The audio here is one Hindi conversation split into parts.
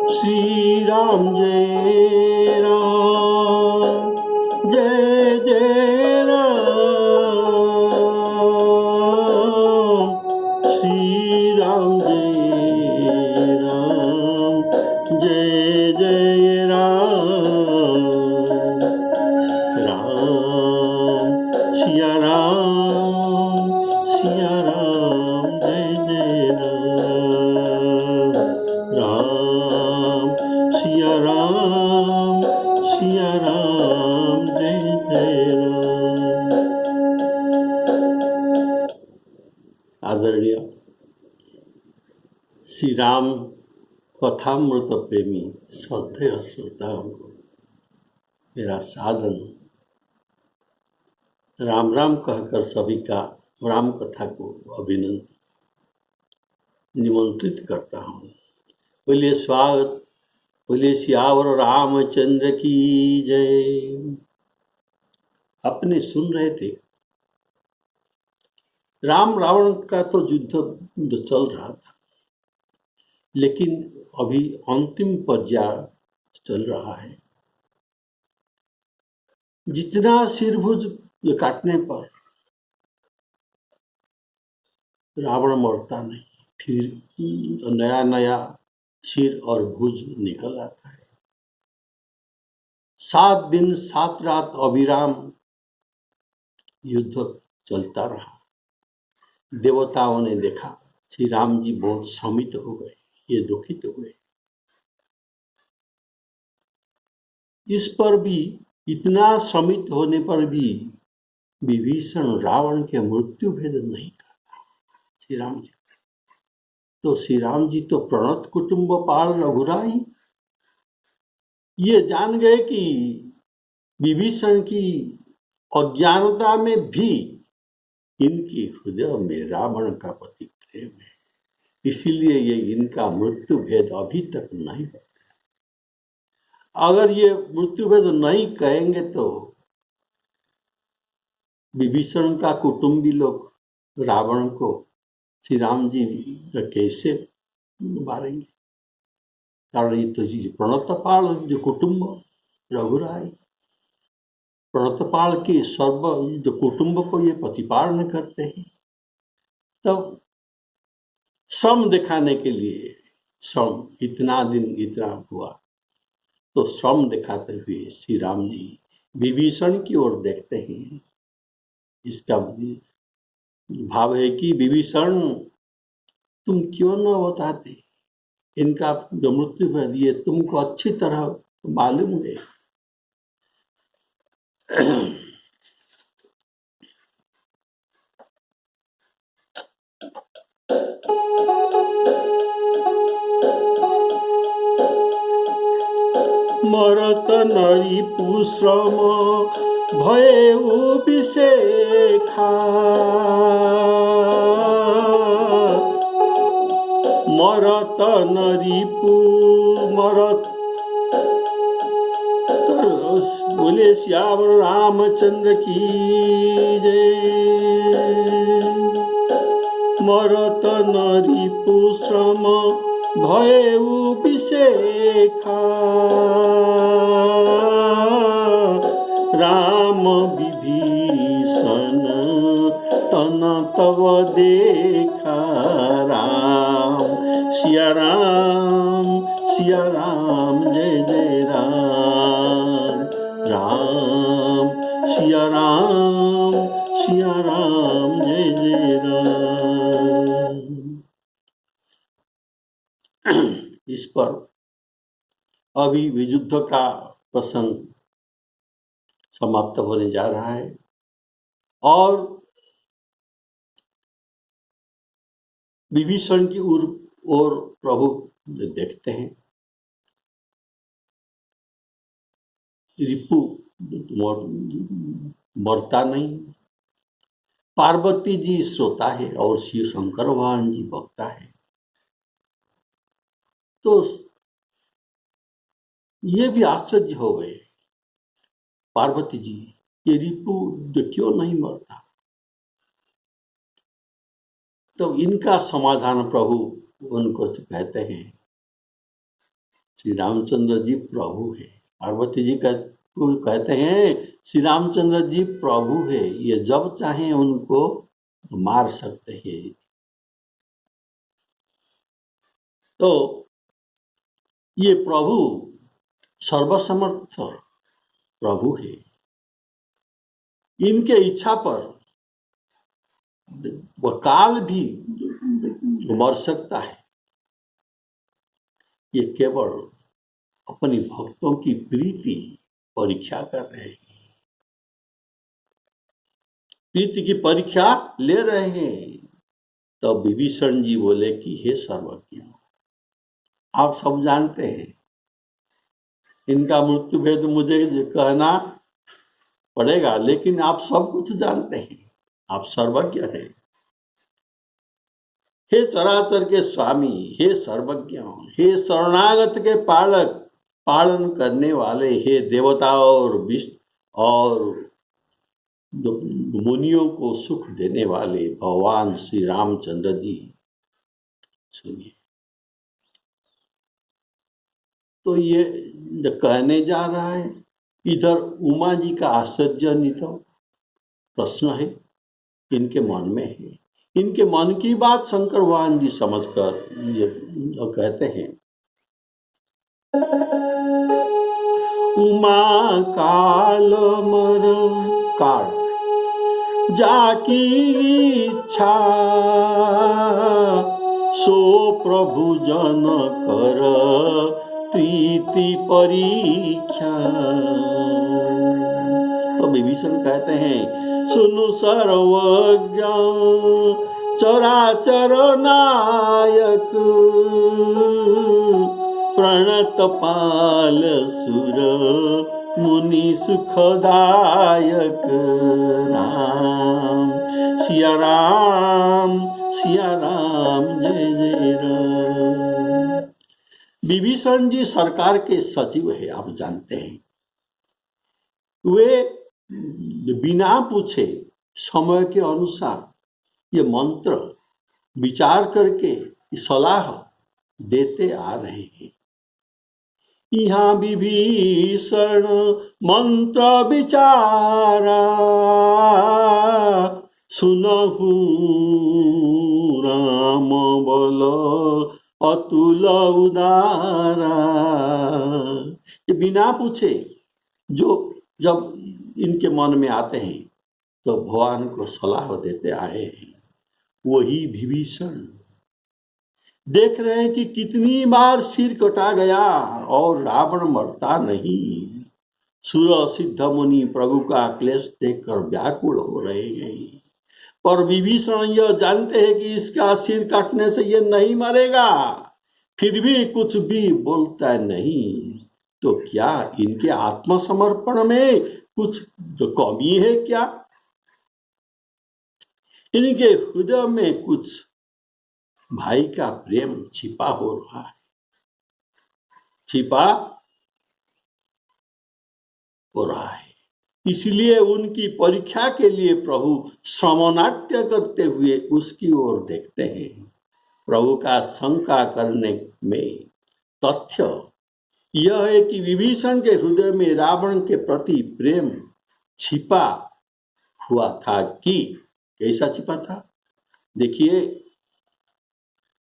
श्री राम जय राम, जय जय राम। श्री राम जय राम, जय जय राम। राम सिया राम, सिया राम, जय जय राम। राम सिया राम, सिया राम, जय जय राम। आदरणीय श्री राम कथामृत प्रेमी श्रद्धेय श्रोताओं को मेरा सादर राम राम कहकर सभी का राम कथा को अभिनंदन निमंत्रित करता हूँ। बोलिए स्वागत, बोलिए सियावर रामचंद्र की जय। अपने सुन रहे थे राम रावण का तो युद्ध चल रहा था, लेकिन अभी अंतिम पर्याय चल रहा है। जितना सिरभुज काटने पर रावण मरता नहीं, फिर नया नया सिर और भुज निकल आता है। 7 दिन 7 रात अविराम युद्ध चलता रहा। देवताओं ने देखा श्री राम जी बहुत शमित हो गए, ये दुखित हो गए। इस पर भी, इतना शमित होने पर भी विभीषण रावण के मृत्यु भेद नहीं करता श्री राम जी। तो श्री राम जी तो प्रणत कुटुंब पाल रघुराई, ये जान गए कि विभीषण की अज्ञानता में भी इनके हृदय में रावण का प्रति प्रेम है, इसीलिए ये इनका मृत्यु भेद अभी तक नहीं बताया। अगर ये मृत्यु भेद नहीं कहेंगे तो विभीषण का कुटुंबी लोग रावण को श्री राम जी कैसे मारेंगे? कारण ये तो प्रणतपाल जो कुटुंब रघुराई, प्रणतपाल के सर्व जो कुटुंब को ये प्रतिपालन करते हैं। तब श्रम दिखाने के लिए, श्रम इतना दिन इतना हुआ, तो श्रम दिखाते हुए श्री राम जी विभीषण की ओर देखते हैं। इसका भाव है कि विभीषण तुम क्यों न बताते, इनका जो मृत्यु है ये तुमको अच्छी तरह मालूम है। मरत नरी पुश्रम भयउ विषेखा, मरत नरी मरत। बोले श्याम रामचंद्र की जय। मरत नरी पुश्रम भयउ विषेखा, राम विभीषण तन तव देखा। राम सिया राम, सिया राम, जय जय राम। राम सिया राम, सिया राम, जय जय राम। इस पर अभी युद्ध का प्रसंग समाप्त होने जा रहा है और विभीषण की ओर प्रभु देखते हैं। रिपु मरता नहीं, पार्वती जी श्रोता है और शिव शंकर भगवान जी भक्ता है। तो ये भी आश्चर्य हो गए, पार्वती जी ये रिपु क्यों नहीं मरता? तो इनका समाधान प्रभु उनको कहते हैं, श्री रामचंद्र जी प्रभु है। पार्वती जी को कहते हैं श्री रामचंद्र जी प्रभु है, ये जब चाहे उनको मार सकते हैं। तो ये प्रभु सर्वसमर्थ प्रभु है। इनके इच्छा पर वह काल भी मर सकता है। ये केवल अपनी भक्तों की प्रीति परीक्षा कर रहे हैं, प्रीति की परीक्षा ले रहे हैं। तो विभीषण जी बोले कि हे सर्वज्ञ, आप सब जानते हैं, इनका मृत्यु भेद मुझे कहना पड़ेगा, लेकिन आप सब कुछ जानते हैं, आप सर्वज्ञ हैं। हे चराचर के स्वामी, हे सर्वज्ञ, हे शरणागत के पालक, पालन करने वाले, हे देवता और मुनियों को सुख देने वाले भगवान श्री रामचंद्र जी, सुनिए। तो ये कहने जा रहा है। इधर उमा जी का आश्चर्यजनित प्रश्न है, इनके मन में है। इनके मन की बात शंकर भगवान जी समझकर ये कहते हैं, उमा काल मर काल जाकी इच्छा, सो प्रभु जन कर प्रीति परीक्षा। तो विभीषण कहते हैं, सुनु सर्वज्ञ चराचर नायक, प्रणत पाल सुर मुनि सुखदायक। राम सिया राम, सिया राम, जय जय राम। विभीषण जी सरकार के सचिव है, आप जानते हैं। वे बिना पूछे समय के अनुसार ये मंत्र विचार करके सलाह देते आ रहे हैं। यहाँ विभीषण मंत्र विचारा, सुनहु राम बल अतुल उदारा। ये बिना पूछे जो जब इनके मन में आते हैं तो भगवान को सलाह देते आए हैं। वही विभीषण देख रहे हैं कि कितनी बार सिर कटा गया और रावण मरता नहीं। सुर सिद्ध मुनि प्रभु का क्लेश देखकर व्याकुल हो रहे हैं, पर विभीषण यह जानते हैं कि इसका सिर काटने से यह नहीं मरेगा, फिर भी कुछ भी बोलता नहीं। तो क्या इनके आत्मसमर्पण में कुछ कमी है क्या? इनके हृदय में कुछ भाई का प्रेम छिपा हो रहा है, छिपा हो रहा है। इसलिए उनकी परीक्षा के लिए प्रभु श्रमनाट्य करते हुए उसकी ओर देखते हैं। प्रभु का शंका करने में तथ्य यह है कि विभीषण के हृदय में रावण के प्रति प्रेम छिपा हुआ था। कि कैसा छिपा था, देखिए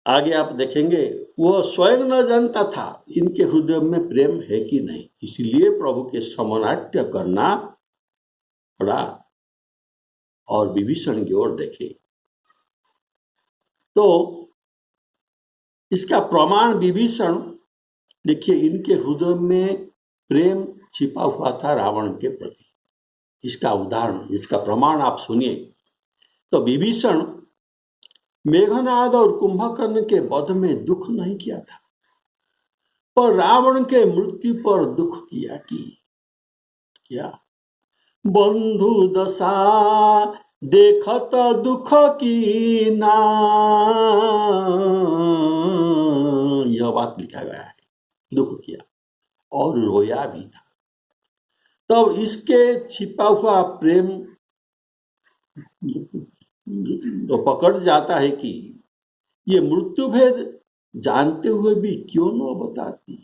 आगे आप देखेंगे। वह स्वयं न जानता था इनके हृदय में प्रेम है कि नहीं, इसलिए प्रभु के समनाट्य करना पड़ा और विभीषण की ओर देखे। तो इसका प्रमाण विभीषण, देखिए इनके हृदय में प्रेम छिपा हुआ था रावण के प्रति। इसका उदाहरण, इसका प्रमाण आप सुनिए। तो विभीषण मेघनाद और कुंभकर्ण के वध में दुख नहीं किया था, पर रावण के मृत्यु पर दुख किया। कि क्या बंधु दशा देखत दुख की ना, यह बात लिखा गया है। दुख किया और रोया भी था। तब इसके छिपा हुआ प्रेम तो पकड़ जाता है कि ये मृत्यु भेद जानते हुए भी क्यों न बताती।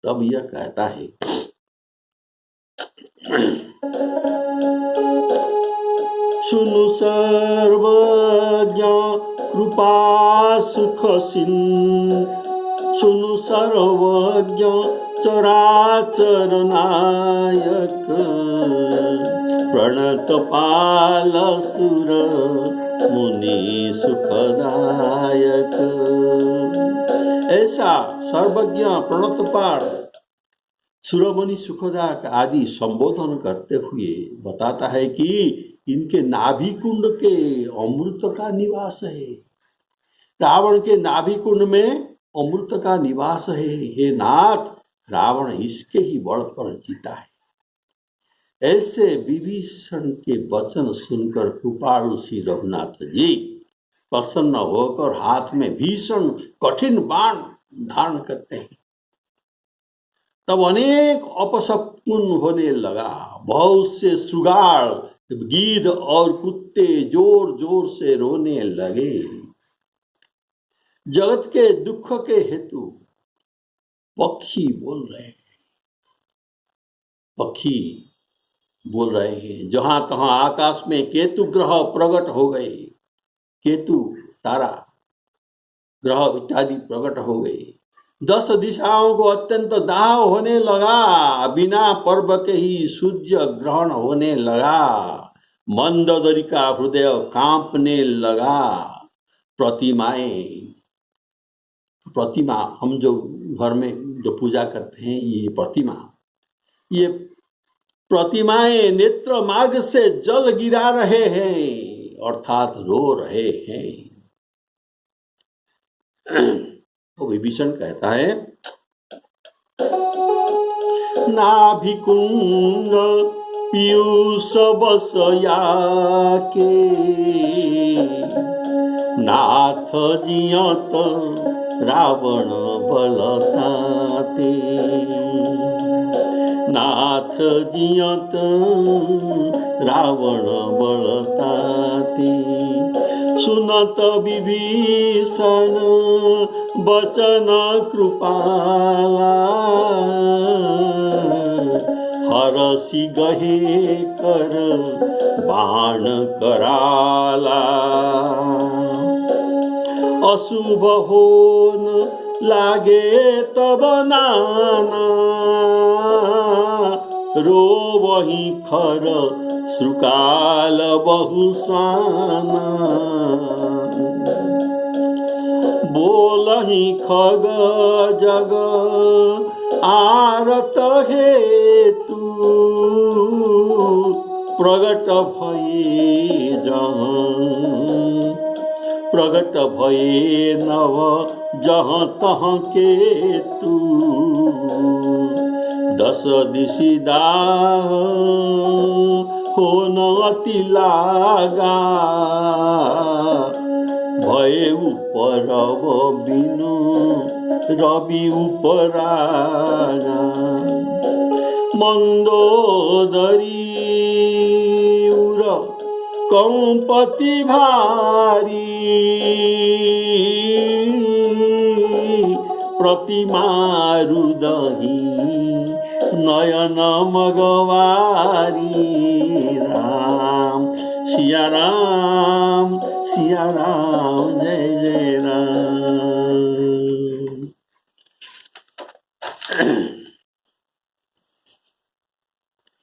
तब यह कहता है, सुनु सर्वज्ञ कृपा सुख सिंह, सुनु सर्वज्ञ चराचर नायक, प्रणत पाल सुर मुनि सुखदायक। ऐसा सर्वज्ञ प्रणतपाल सुरमुनि सुखदायक आदि संबोधन करते हुए बताता है कि इनके नाभि कुंड के अमृत का निवास है। रावण के नाभि कुंड में अमृत का निवास है। हे नाथ, रावण इसके ही बल पर जीता है। ऐसे विभीषण के वचन सुनकर कृपालु श्री रघुनाथ जी प्रसन्न होकर हाथ में भीषण कठिन बाण धारण करते हैं। तब अनेक अपशकुन होने लगा। बहुत से सुगाड़, गीध और कुत्ते जोर जोर से रोने लगे। जगत के दुख के हेतु पक्षी बोल रहे हैं, पक्षी बोल रहे हैं। जहां तहां आकाश में केतु ग्रह प्रकट हो गए, केतु तारा ग्रह इत्यादि प्रकट हो गए। 10 दिशाओं को अत्यंत दाह होने लगा। बिना पर्व के ही सूर्य ग्रहण होने लगा। मंदोदरी का हृदय कांपने लगा। प्रतिमा हम जो घर में जो पूजा करते हैं, ये प्रतिमाएं नेत्र मार्ग से जल गिरा रहे हैं, अर्थात रो रहे हैं। तो विभीषण कहता है, नाभिकुंड पीयूष बसया के, नाथ जियत रावण बलताते, नाथ जियत रावण बलताते। सुनत विभीषण बचन कृपाला, हरसि गहे कर बाण कराला। अशुभ होन लागे तब नाना, रोवहि खर श्रुकाल बहुसाना। बोलहि खग जग आरत हेतु, प्रगट भये जहाँ, प्रगट भये नव जहाँ तहाँ केतु। 10 दिशि दाह होन अति लागा, भय उपरव बिनु रवि उपरागा। मंदोदरी उर कंपति भारी, प्रतिमा रुदही नयन मगवारी। राम सिया राम, सिया राम, जय जय राम।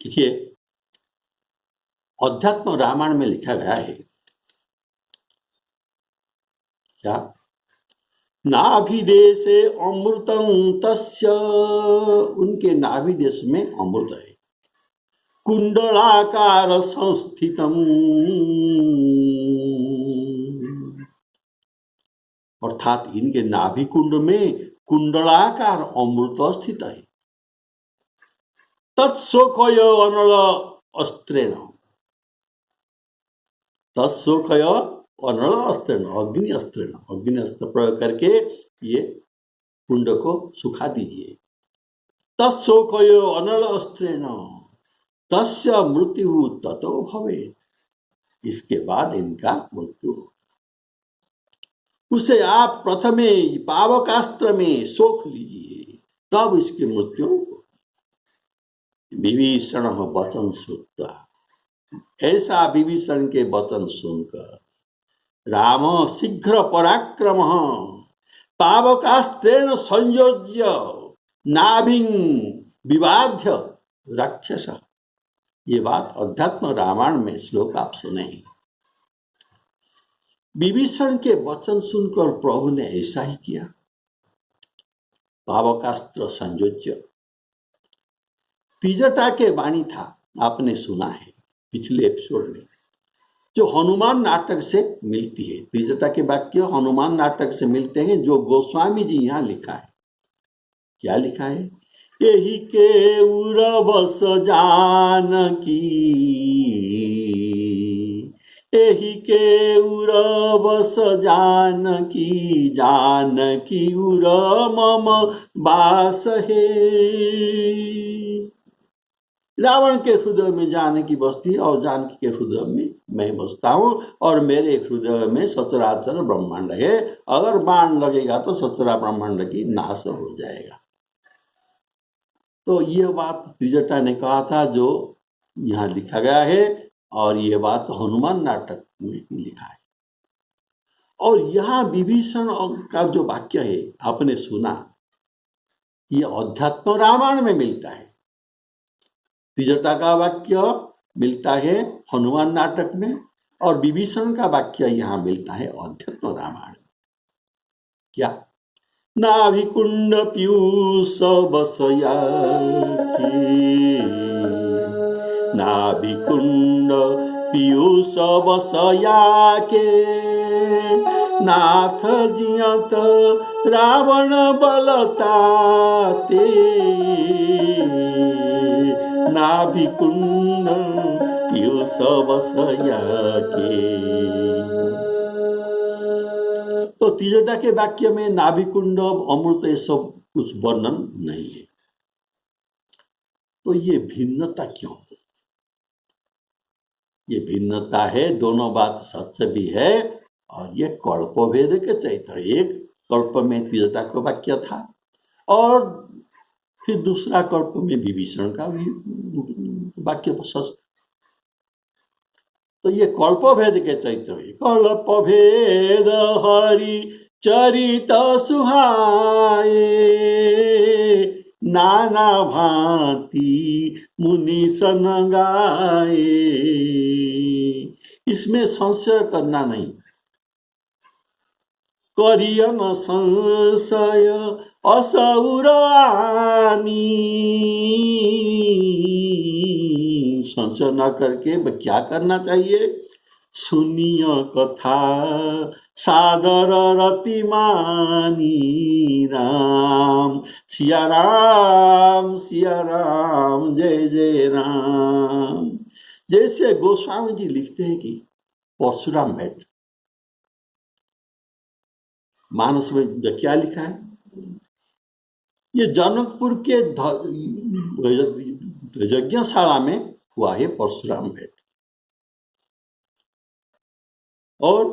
देखिए, अध्यात्म रामायण में लिखा गया है क्या, नाभि देशे अमृतं तस्य, उनके नाभि देश में अमृत है। कुंडलाकार संस्थितम, अर्थात इनके नाभि कुंड में कुंडलाकार अमृत स्थित है। तत्सोखय अनल अस्त्रेण, तत्सोखय अनल अस्त्रेण, अग्नि अस्त्रेण, अग्नि अस्त्र प्रयोग करके ये कुंड को सुखा दीजिए। तत्सोखय अनल अस्त्रेण तस्य मृत्यु ततो भवेत्, इसके बाद इनका मृत्यु। उसे आप प्रथमे पावकास्त्र में सोख लीजिए, तब इसकी मृत्यु। विभीषण वचन श्रुत्वा, ऐसा विभीषण के वचन सुनकर राम शीघ्र पराक्रम पावकास्त्रेण संयोज्य नाभिं विबाध्य राक्षस। ये बात अध्यात्म रामायण में श्लोक आप सुने। विभीषण के वचन सुनकर प्रभु ने ऐसा ही किया। पावकास्त्र संयोज्य, त्रिजटा के वाणी था, आपने सुना है पिछले एपिसोड में, जो हनुमान नाटक से मिलती है। त्रिजटा के वाक्य हनुमान नाटक से मिलते हैं, जो गोस्वामी जी यहाँ लिखा है। क्या लिखा है? यही के उरबस जानकी, यही के उरबस जानकी, जानकी उर मम बास है। रावण के हृदय में जानकी बसती है और जानकी के हृदय में मैं बसता हूँ, और मेरे हृदय में सचराचर ब्रह्मांड है। अगर बाण लगेगा तो सचरा ब्रह्मांड की नाश हो जाएगा। तो यह बात त्रिजटा ने कहा था, जो यहाँ लिखा गया है, और यह बात हनुमान नाटक में लिखा है। और यहाँ विभीषण का जो वाक्य है आपने सुना, यह अध्यात्म रामायण में मिलता है। त्रिजटा का वाक्य मिलता है हनुमान नाटक में, और विभीषण का वाक्य यहाँ मिलता है अध्यात्म रामायण। क्या? नाभिकुंड पीयूष बसया के, नाभिकुंड पीयूष बसया के, नाथ जियत रावण बलताते, नाभिकुंड पीयूष बसया के। तो त्रिजटा के वाक्य में नाभिकुंड, अमृत, ये सब कुछ वर्णन नहीं है। तो ये भिन्नता क्यों? ये भिन्नता है, दोनों बात सच भी है, और ये कल्पभेद के चैत्र। एक कल्प में त्रिजटा का वाक्य था, और फिर दूसरा कल्प में विभीषण का भी वाक्य सच। तो ये कल्पभेद के चैत्र है। कल्पभेद हरि चरित सुहाए, नाना भांति मुनि सन गाए। इसमें संशय करना नहीं। करियन संशय असौरानी, संशय न करके क्या करना चाहिए? सुनिय कथा सादर रति मानी, राम सिया राम, सिया राम, जय जय राम। जैसे गोस्वामी जी लिखते हैं कि परशुराम भेंट, मानस में क्या लिखा है? ये जनकपुर के यज्ञशाला में हुआ है परशुराम भेंट। और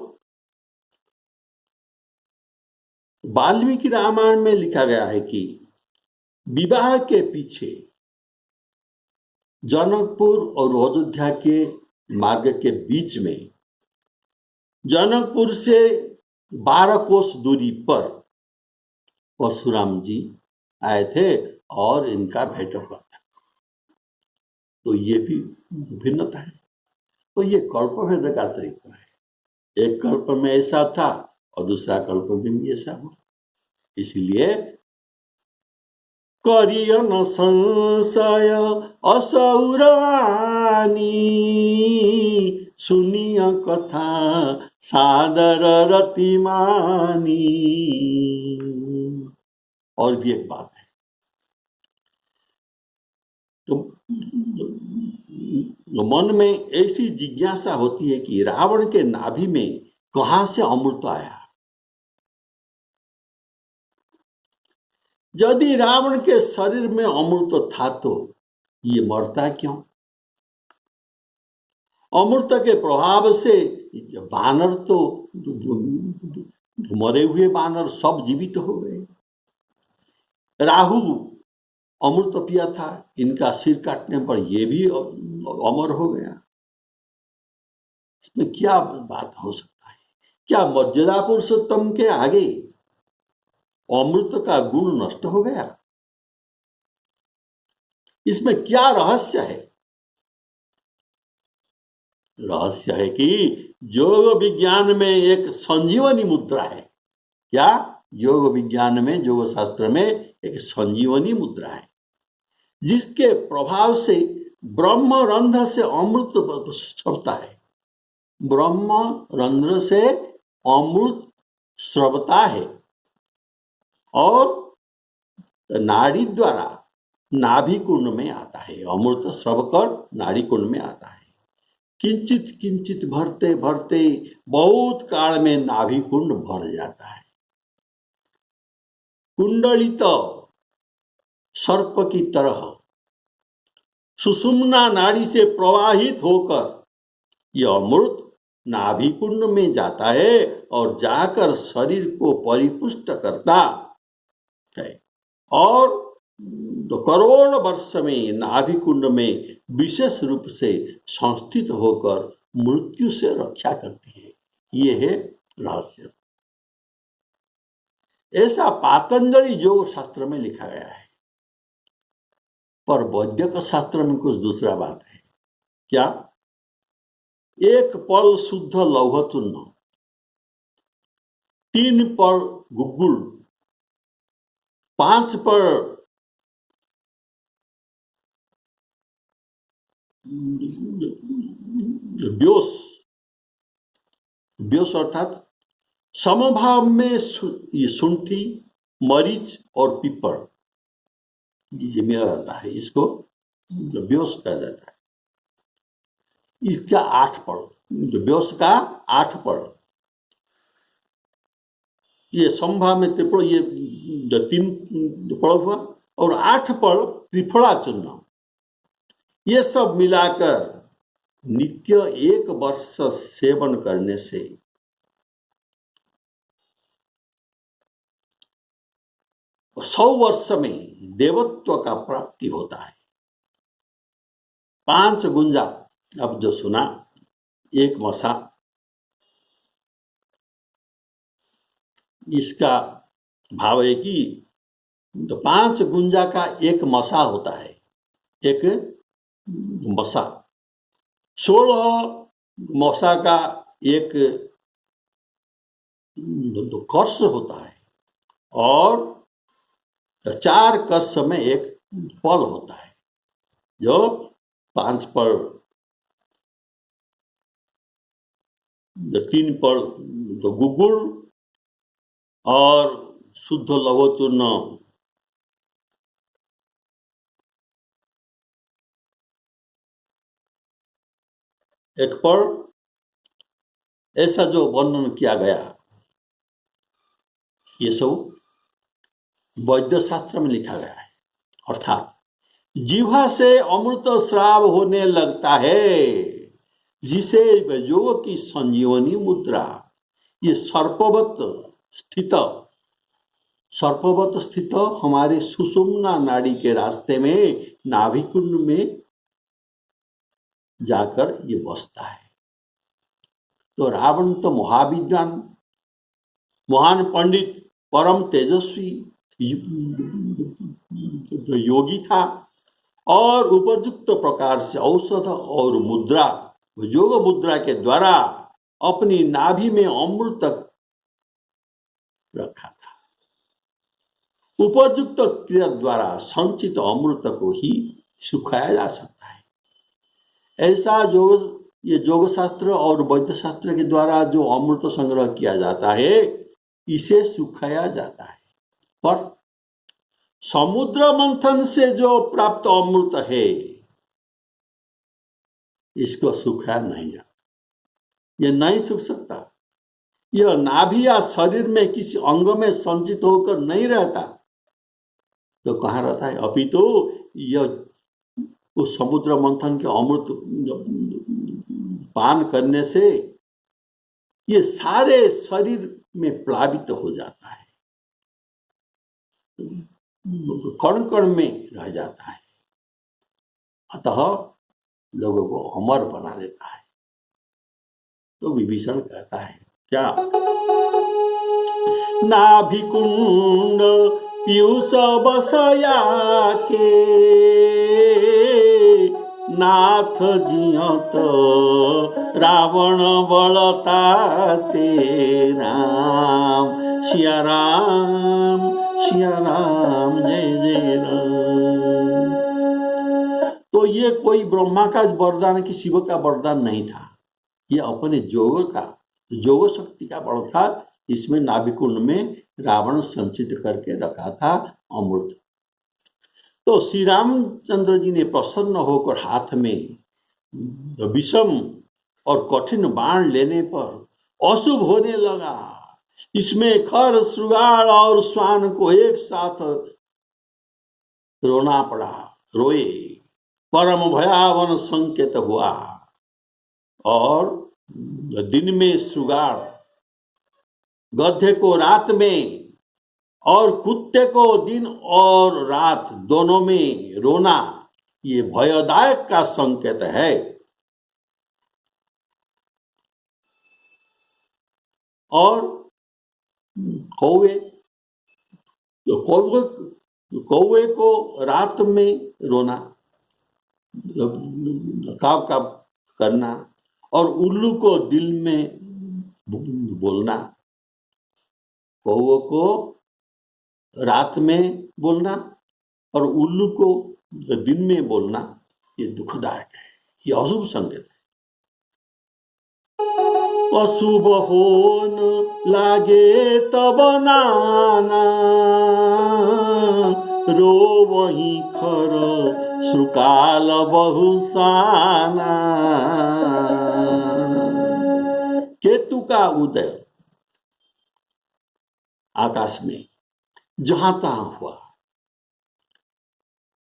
वाल्मीकि रामायण में लिखा गया है कि विवाह के पीछे जनकपुर और अयोध्या के मार्ग के बीच में, जनकपुर से 12 कोस दूरी पर परशुराम जी आए थे और इनका भेंट हुआ था। तो ये भी भिन्नता है। तो ये कल्पभेद का चरित्र है। एक कल्प में ऐसा था और दूसरा कल्प में भी ऐसा हुआ। इसलिए करियन संशय असौरानी, सुनिय कथा सादर रति मानी। और भी एक बात है, तो मन में ऐसी जिज्ञासा होती है कि रावण के नाभि में कहां से अमृत आया? यदि रावण के शरीर में अमृत था तो ये मरता क्यों? अमृत के प्रभाव से बानर तो, मरे हुए बानर सब जीवित हो गए। राहु अमृत पिया था, इनका सिर काटने पर ये भी अमर हो गया। इसमें क्या बात हो सकता है? क्या मर्यादा पुरुषोत्तम के आगे अमृत का गुण नष्ट हो गया? इसमें क्या रहस्य है? रहस्य है कि योग विज्ञान में एक संजीवनी मुद्रा है। क्या? योग विज्ञान में, योग शास्त्र में एक संजीवनी मुद्रा है, जिसके प्रभाव से ब्रह्म रंध्र से अमृत स्रवता है। ब्रह्म रंध्र से अमृत स्रवता है और नाड़ी द्वारा नाभि कुंड में आता है। अमृत स्रवकर नाड़ी कुंड में आता है। किंचित किंचित भरते भरते बहुत काल में नाभि कुंड भर जाता है। कुंडलित सर्प की तरह सुषुम्ना नाड़ी से प्रवाहित होकर यह अमृत नाभि कुंड में जाता है और जाकर शरीर को परिपुष्ट करता है और करोड़ वर्ष में नाभि कुंड में विशेष रूप से संस्थित होकर मृत्यु से रक्षा करती है। ये है रहस्य। ऐसा पातंजलि योग शास्त्र में लिखा गया है, पर वैद्यक शास्त्र में कुछ दूसरा बात है। क्या? एक पल शुद्ध लौह चूर्ण, 3 पल गुग्गुल, 5 पल व्योस अर्थात समभाव में ये शुंठी, मरीच और पीपल ये मिला जाता है, इसको व्योस कहा जाता है। इसका 8 पल, व्योस का 8 पल, ये समभाव में त्रिफल, ये 3 पल हुआ और 8 पल त्रिफला चूर्ण, ये सब मिलाकर नित्य 1 वर्ष सेवन करने से 100 वर्ष में देवत्व का प्राप्ति होता है। 5 गुंजा, अब जो सुना, 1 मसा, इसका भाव है कि 5 गुंजा का 1 मसा होता है, एक मसा। 16 मसा का एक कर्ष होता है और 4 कर्ष में एक पल होता है, जो 5 पल, 3 पल तो गुग्गुल और शुद्ध लौह चूर्ण 1 पल, ऐसा जो वर्णन किया गया, ये सब वैद्य शास्त्र में लिखा गया है। अर्थात जीवा से अमृत स्राव होने लगता है, जिसे योग की संजीवनी मुद्रा, ये सर्पवत स्थित हमारे सुषुम्ना नाड़ी के रास्ते में नाभिकुंड में जाकर ये बसता है। तो रावण तो महाविद्वान, महान पंडित, परम तेजस्वी योगी था और उपयुक्त प्रकार से औषध और मुद्रा, योग मुद्रा के द्वारा अपनी नाभि में अमृत रखा था। उपयुक्त क्रिया द्वारा संचित अमृत को ही सुखाया जा सकता है। ऐसा ये योग शास्त्र और वैद्य शास्त्र के द्वारा जो अमृत संग्रह किया जाता है, इसे सुखाया जाता है। पर समुद्र मंथन से जो प्राप्त अमृत है, इसको सुखाया नहीं जाता, यह नहीं सूख सकता। यह नाभि या शरीर में किसी अंग में संचित होकर नहीं रहता, तो कहाँ रहता है? अपितु यह उस समुद्र मंथन के अमृत पान करने से ये सारे शरीर में प्लावित हो जाता है। कण कण में रह जाता है, अतः लोगों को अमर बना देता है। तो विभीषण कहता है क्या, नाभिकुंड पीयूष बसया के, नाथ जियत रावण बलता ते राम, सिया राम जय जय राम। तो ये कोई ब्रह्मा का वरदान कि शिव का वरदान नहीं था, ये अपने जोग शक्ति का बल था। इसमें नाभिकुंड में रावण संचित करके रखा था अमृत। तो श्री रामचंद्र जी ने प्रसन्न होकर हाथ में विषम और कठिन बाण लेने पर अशुभ होने लगा। इसमें खर, श्रृगाल और श्वान को एक साथ रोना पड़ा, रोए, परम भयावन संकेत हुआ। और दिन में श्रृगाल, गधे को रात में और कुत्ते को दिन और रात दोनों में रोना, ये भयदायक का संकेत है। और कौवे को रात में रोना, काव काव करना, और उल्लू को दिल में बोलना। कौवे को रात में बोलना और उल्लू को दिन में बोलना, ये दुखदायक है, ये अशुभ संकेत है। अशुभ होन लागे तब नाना, रो वही खर श्रुकाल बहुसाना। केतु का उदय आकाश में जहां तहां हुआ,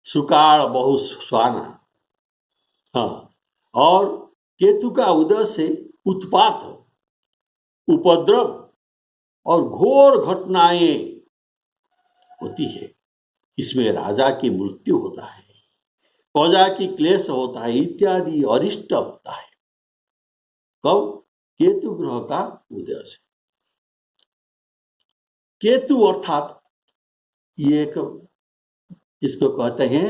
सुकाल बहु स्वाना। हाँ, और केतु का उदय से उत्पात, उपद्रव और घोर घटनाएं होती है। इसमें राजा की मृत्यु होता है, प्रजा की क्लेश होता है, इत्यादि अरिष्ट होता है। कब? केतु ग्रह का उदय से। केतु अर्थात ये एक, इसको कहते हैं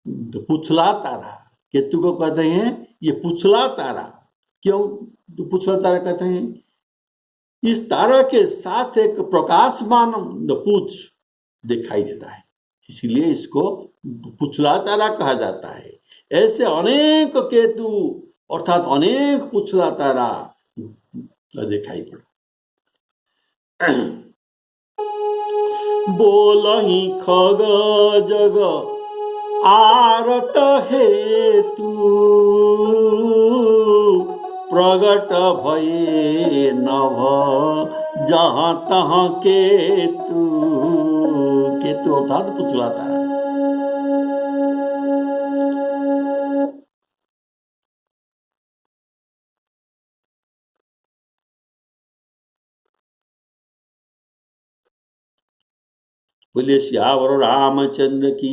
पुछला तारा। केतु को कहते हैं ये पुछला तारा। क्यों पुछला तारा कहते हैं? इस तारा के साथ एक प्रकाशमान पुछ दिखाई देता है, इसलिए इसको पुछला तारा कहा जाता है। ऐसे अनेक केतु अर्थात अनेक पुछला तारा दिखाई पड़ा। बोलहि खग जग आरत हेतु, प्रगट भये नभ जहाँ तहाँ केतु। केतु अर्थात पुछला तारा। बोलिए सियावर रामचंद्र की।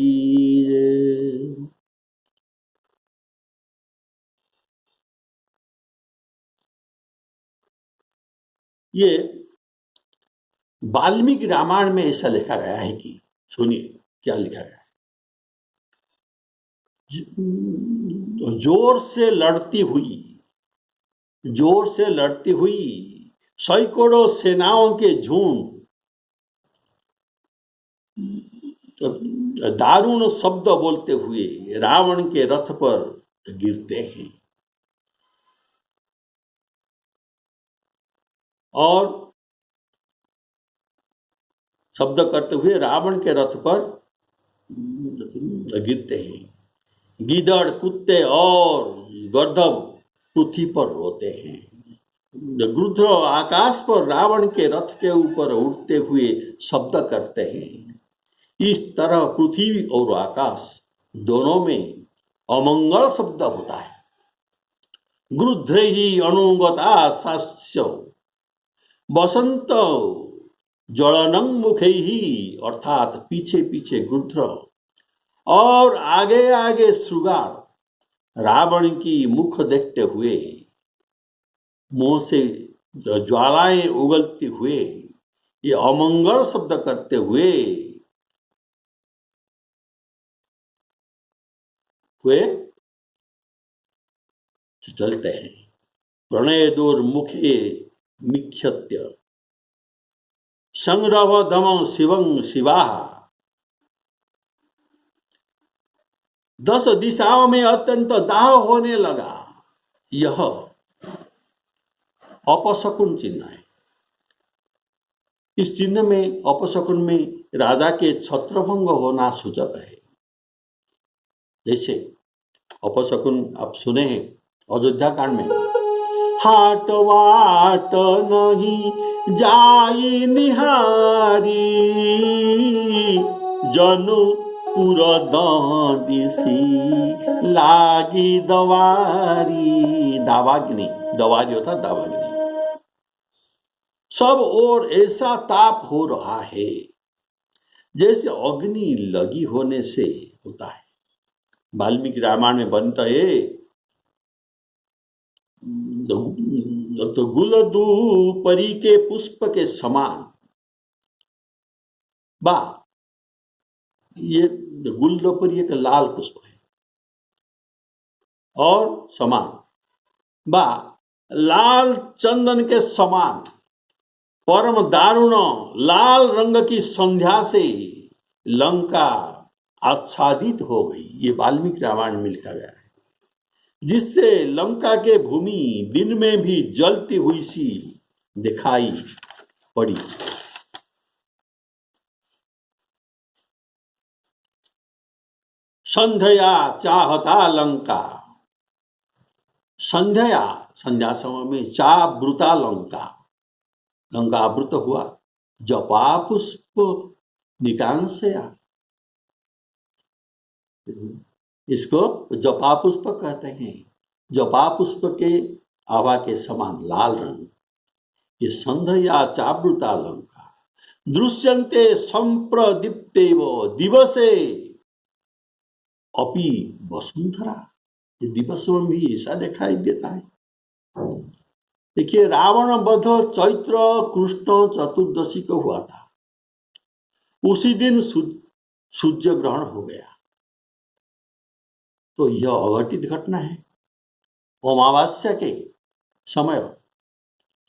ये वाल्मीकि रामायण में ऐसा लिखा गया है कि, सुनिए क्या लिखा गया है। जोर से लड़ती हुई सैकड़ों सेनाओं के झुंड दारुण शब्द बोलते हुए रावण के रथ पर गिरते हैं और शब्द करते हुए रावण के रथ पर गिरते हैं। गीदड़, कुत्ते और गर्दभ पृथ्वी पर रोते हैं। गृध्र आकाश पर रावण के रथ के ऊपर उड़ते हुए शब्द करते हैं। इस तरह पृथ्वी और आकाश दोनों में अमंगल शब्द होता है। गृध्र ही अनुगता सास्य, बसंत ज्वलनं मुखैहि अर्थात पीछे पीछे गृध्र और आगे आगे श्रृगाल रावण की मुख देखते हुए मुंह से ज्वालाएं उगलते हुए ये अमंगल शब्द करते हुए चलते हैं। प्रणय दुर्मुखे मिख्यत्य संग्रह दम शिवं शिवा 10 दिशाओं में अत्यंत दाह होने लगा। यह अपशकुन चिन्ह है। इस चिन्ह में अपशकुन में राजा के छत्रभंग होना सूचक है। जैसे अपशकुन आप सुने हैं अयोध्या कांड में, हाट वाट नहीं जाई निहारी जनु पुर दिसी लागी दवारी। दावाग्नि, दवारी होता दावाग्नि। सब और ऐसा ताप हो रहा है जैसे अग्नि लगी होने से होता है। वाल्मीकि रामायण में बनता है तो गुलदू परी के पुष्प के समान बा, ये गुलदोपरी एक लाल पुष्प है और समान बा लाल चंदन के समान परम दारुण लाल रंग की संध्या से लंका आच्छादित हो गई। ये वाल्मीकि रामायण में लिखा गया है, जिससे लंका के भूमि दिन में भी जलती हुई सी दिखाई पड़ी। संध्या चाहता लंका, संध्या समय में चावृता लंका, लंका आवृत हुआ। जपा पुष्प निकांशया, इसको जपा पुष्प कहते हैं। जपा पुष्प के आभा के समान लाल रंग, ये संध्या चावृता लंका दृश्यन्ते संप्रदीप्तेव दिवसे अपि वसुंधरा। ये दिवस में भी ऐसा दिखाई देता है। देखिए, रावण वध चैत्र कृष्ण चतुर्दशी को हुआ था। उसी दिन सूर्य ग्रहण हो गया। तो यह अघटित घटना है। अमावस्या के समय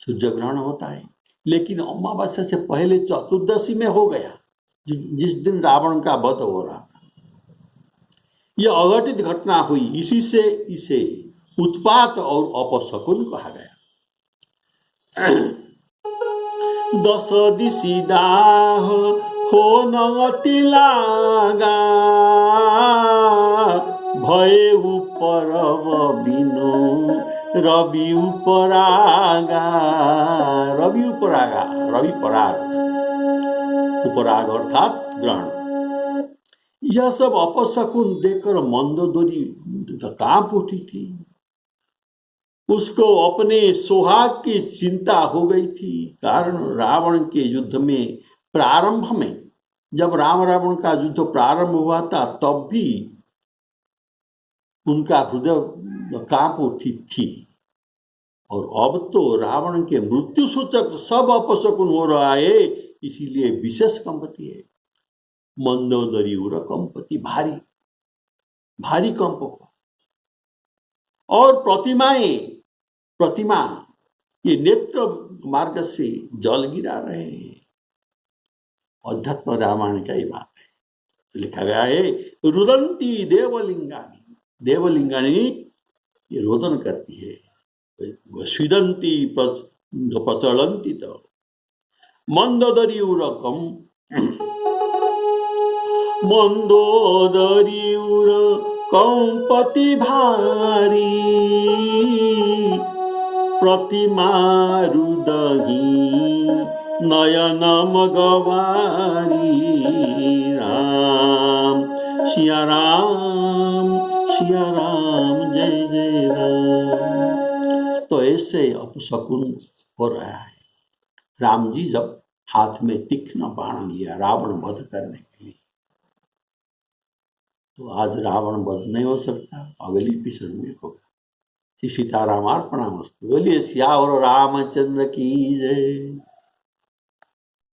सूर्य ग्रहण होता है, लेकिन अमावस्या से पहले चतुर्दशी में हो गया, जिस दिन रावण का वध हो रहा था। यह अघटित घटना हुई, इसी से इसे उत्पात और अपशकुन कहा गया। 10 दिशि दाह हो नति लागा भय उपरव बिनु रवि उपरागा। रवि उपरागा, रवि पराग, उपराग अर्थात ग्रहण। यह सब अपशकुन देखकर मंदोदरी कांप उठी थी। उसको अपने सुहाग की चिंता हो गई थी। कारण रावण के युद्ध में प्रारंभ में, जब राम रावण का युद्ध प्रारंभ हुआ था, तब भी उनका हृदय कांप उठी थी। और अब तो रावण के मृत्यु सूचक सब अपशकुन हो रहा है, इसीलिए विशेष कंपति है। मंदोदरी उर कंपति, भारी भारी कंप हो। और प्रतिमा ये नेत्र मार्ग से जल गिरा रहे हैं। अध्यात्म रामायण का ही बात है। तो लिखा गया है, रुदंती देवलिंगानी, देवलिंगानी ये रोदन करती है। स्विदंती प्रचलंती तो मंदोदरी उरकम, मंदोदरी उर कंपति भारी प्रतिमा रुदही नयन मगवारी। राम सिया राम, सिया राम, जय जय राम। तो ऐसे अपशकुन हो रहा है। राम जी जब हाथ में तीक्ष्ण बाण लिया रावण वध करने के लिए। तो आज रावण वध नहीं हो सकता, अगली एपिसोड में होगा। श्री सीताराम अर्पणमस्तु। बोलिए सियावर रामचंद्र की जय।